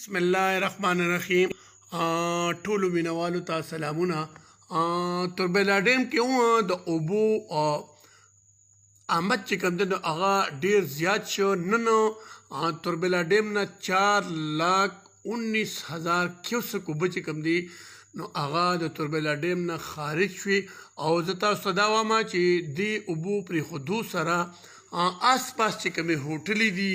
بسم الله الرحمن الرحیم. ټولو مینوالو ته سلامونه. توربیلا ډیم کې د اوبو آمد چې کوم دی نو هغه ډېر زیات شو. نن توربیلا ډیم نه 4,19,000 کیوسک اوبه چې کوم دي نو هغه د توربیلا ډیم نه خارج شوي او زه تاسو ته دا وایم چې دې اوبو پرېښودو سره آس پاس چې کومې هوټلې دي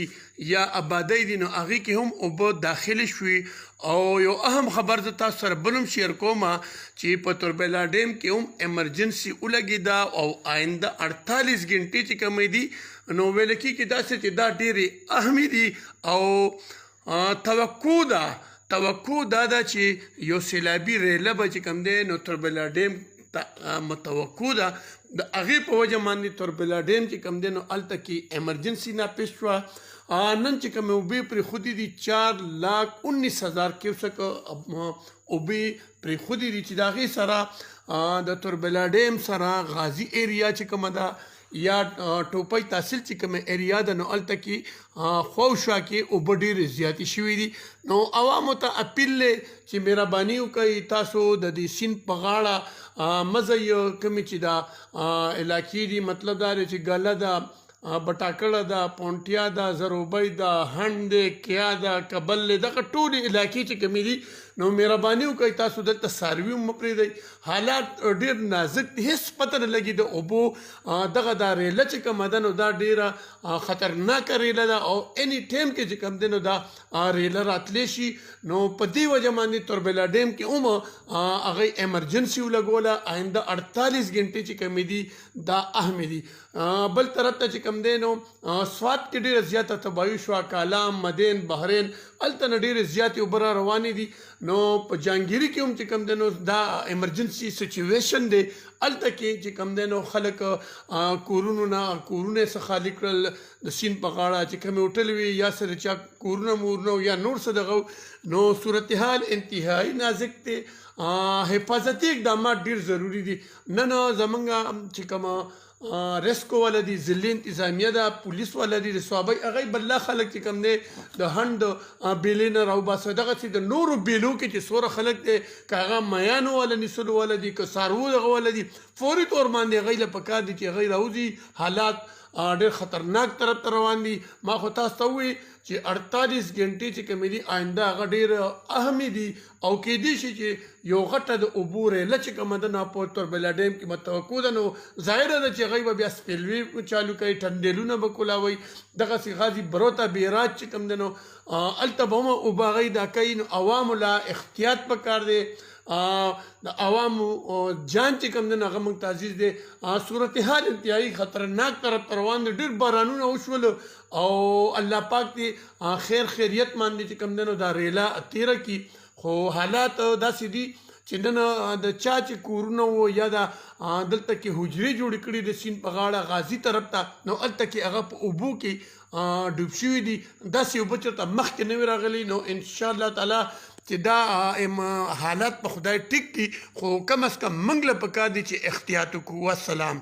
یا آبادۍ دي نو هغې کې هم اوبه داخلې شوي. او یو اهم خبر زه تاسو سره بل هم شیر کوم چې په توربیلا ډیم کې هم ایمرجنسي ولګېده او آینده 48 غنټې چې کومې دي نو ویل کېږي داسې چې دا ډېرې اهمې دي او توقع دا ده چې یو سیلابي ریله به چې کوم دی نو توربیلا ډیم متوقع ده. د هغې په وجه باندې توربیلا ډیم چې کوم دی نو هلته کې ایمرجنسي ناپېښ شوه. نن چې کومې اوبې پرېښودې دي 4,19,000 کیوسک اوبې پرېښودې دي چې د هغې سره د توربیلا ډیم سره غازي ایریا چې کومه ده یا ټوپۍ تحصیل چې کومه ایریا ده نو هلته کې خوشا کې اوبه ډېرې زیاتې شوي دي. نو عوامو ته اپیل دی چې مهرباني وکړئ تاسو د دې سیند په غاړه مزه کومې چې دا علاقې دي مطلب دا دی چې ګله ده بټاکړه ده پونټیا ده زروبۍ ده هند دی کیا ده کبل دی دغه ټولې علاقې چې کومې دي نو مهرباني وکړئ تاسو دلته څاروي هم مه پرېږدئ. حالات ډېر نازک دي هېڅ پته نه لګي د اوبو دغه دا ریله چې کومه ده نو دا ډېره خطرناکه ریله ده او اني ټایم کې چې کوم دی نو دا ریله راتلی شي. نو په دې وجه باندې توربیلا ډیم کې هم هغې ایمرجنسي ولګوله. آینده 48 غنټې چې کومې دي دا اهمې دي. بل طرف ته چې کوم دی نو سوات کې ډېره زیاته تباهي شوه. کالام مدین بحرین هلته نه ډېرې زیاتې اوبه را روانې دي. نو په جانګیري کې هم چې کوم دی نو دا ایمرجنسي سچویشن دی. هلته کې چې کوم دی نو خلک کورونه څه خالي کړل د سیند په غاړه چې کومې هوټل وي یا سره چا کورونه مورونه یا نور څه دغه نو صورتحال انتهایی نازک دی. حفاظتي اقدامات ډېر ضروري دي. نن زمونږ چې کومه ریسکو والا دي ضلعي انتظامیه ده پولیس والا دي د صوابۍ هغوی بله خلک چې کوم دی د هند بیلې نه راوباسه. دغسې د نورو بیلو کې چې څومره خلک دی که هغه میانو والا نیسلو والا دي که څاروو دغه والا دي فوري طور باندې هغوی له پکار دي چې هغوی راوځي. حالات ډېر خطرناک طرف ته روان دي. ما خو تاسو ته ووایي چې 48 غنټې چې کومې دي آینده هغه ډېر اهمې دي او کیدای شي چې یو غټه د اوبو ریله چې کومه ده نو په توربیلا ډیم کې متوقع ده. نو ظاهره ده چې هغوی به بیا سپیلوي چالو کوي ټنډیلونه به کولاوي دغسې غازي بروته بیراج چې کوم دی نو هلته به هم اوبه هغوی دا کوي. نو عوامو له احتیاط پکار دی. د عوامو جان چې کوم دی نو هغه موږ ته عزیز دی. صورتحال انتهایی خطرناک طرف ته روان دی. ډېر بارانونه وشول او الله پاک دی خیر خیریت باندې چې کوم دی نو دا ریله تیره کړي. خو حالات داسې دي چې نن د چا چې کورونه وو یا د دلته کې حجرې جوړې کړي د سیند په غاړه غازي طرف ته نو هلته کې هغه په اوبو کې ډوب شوي دي. داسې اوبه چېرته مخکې نه وي راغلي. نو انشاءالله تعالی چې دا حالات په خدای ټیک دي خو کم از کم موږ له پکار دي چې احتیاط وکړو. والسلام.